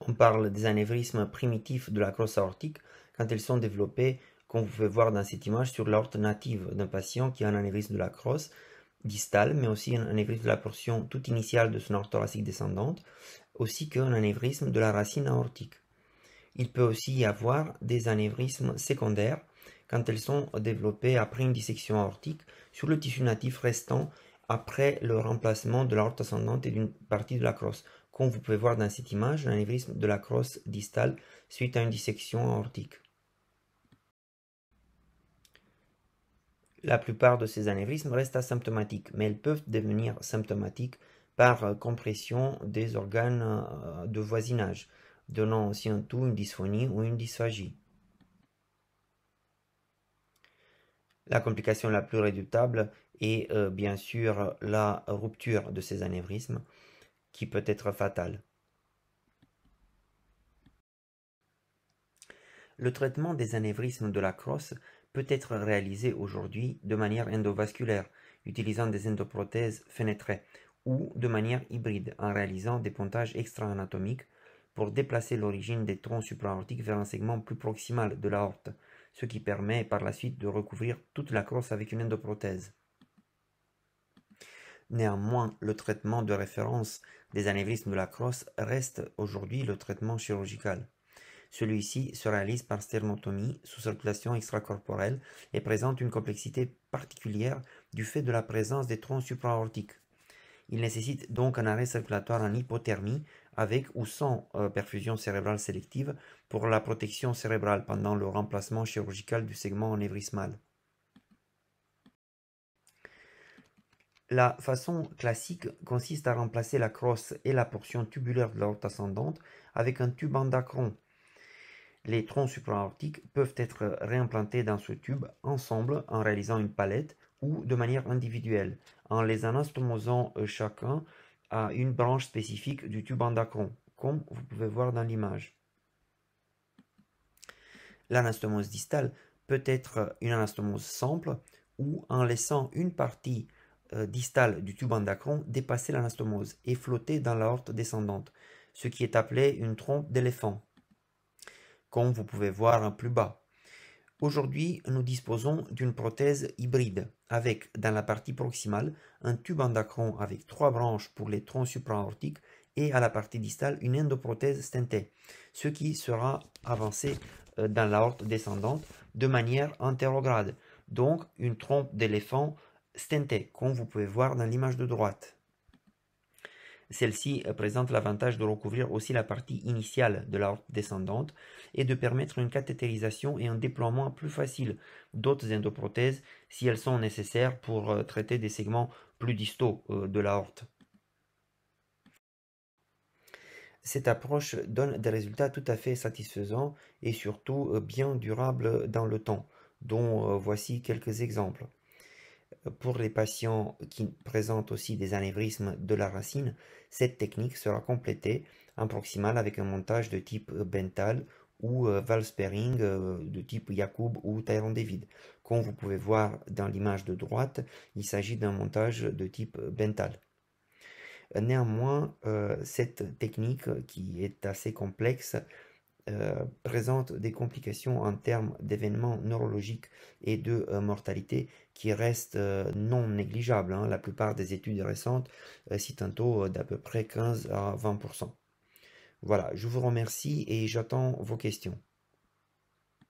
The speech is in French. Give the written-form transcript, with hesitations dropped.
On parle des anévrismes primitifs de la crosse aortique quand elles sont développées, comme vous pouvez voir dans cette image, sur l'aorte native d'un patient qui a un anévrisme de la crosse distale, mais aussi un anévrisme de la portion toute initiale de son aorte thoracique descendante, aussi qu'un anévrisme de la racine aortique. Il peut aussi y avoir des anévrismes secondaires quand elles sont développées après une dissection aortique sur le tissu natif restant après le remplacement de l'aorte ascendante et d'une partie de la crosse. Comme vous pouvez voir dans cette image, l'anévrisme de la crosse distale suite à une dissection aortique. La plupart de ces anévrismes restent asymptomatiques, mais elles peuvent devenir symptomatiques par compression des organes de voisinage, donnant aussi un tout une dysphonie ou une dysphagie. La complication la plus redoutable est bien sûr la rupture de ces anévrismes, qui peut être fatale. Le traitement des anévrismes de la crosse peut être réalisé aujourd'hui de manière endovasculaire, utilisant des endoprothèses fenêtrées, ou de manière hybride, en réalisant des pontages extra-anatomiques pour déplacer l'origine des troncs supraaortiques vers un segment plus proximal de l'aorte, ce qui permet par la suite de recouvrir toute la crosse avec une endoprothèse. Néanmoins, le traitement de référence des anévrismes de la crosse reste aujourd'hui le traitement chirurgical. Celui-ci se réalise par sternotomie sous circulation extracorporelle et présente une complexité particulière du fait de la présence des troncs supraaortiques. Il nécessite donc un arrêt circulatoire en hypothermie avec ou sans perfusion cérébrale sélective pour la protection cérébrale pendant le remplacement chirurgical du segment anévrismal. La façon classique consiste à remplacer la crosse et la portion tubulaire de l'aorte ascendante avec un tube endacron. Les troncs supraaortiques peuvent être réimplantés dans ce tube ensemble en réalisant une palette ou de manière individuelle, en les anastomosant chacun à une branche spécifique du tube endacron, comme vous pouvez voir dans l'image. L'anastomose distale peut être une anastomose simple ou en laissant une partie distale du tube endacron dépasser l'anastomose et flotter dans l'aorte descendante, ce qui est appelé une trompe d'éléphant, comme vous pouvez voir plus bas. Aujourd'hui, nous disposons d'une prothèse hybride avec, dans la partie proximale, un tube endacron avec 3 branches pour les troncs supraaortiques et à la partie distale une endoprothèse stentée, ce qui sera avancé dans l'aorte descendante de manière antérograde, donc une trompe d'éléphant stentée, comme vous pouvez voir dans l'image de droite. Celle-ci présente l'avantage de recouvrir aussi la partie initiale de l'aorte descendante et de permettre une cathétérisation et un déploiement plus facile d'autres endoprothèses si elles sont nécessaires pour traiter des segments plus distaux de l'aorte. Cette approche donne des résultats tout à fait satisfaisants et surtout bien durables dans le temps, dont voici quelques exemples. Pour les patients qui présentent aussi des anévrismes de la racine, cette technique sera complétée en proximal avec un montage de type Bentall ou valve sparing de type Yacoub ou Tyrone David. Comme vous pouvez voir dans l'image de droite, il s'agit d'un montage de type Bentall. Néanmoins, cette technique qui est assez complexe présente des complications en termes d'événements neurologiques et de mortalité qui restent non négligeables. La plupart des études récentes citent un taux d'à peu près 15 à 20%. Voilà, je vous remercie et j'attends vos questions.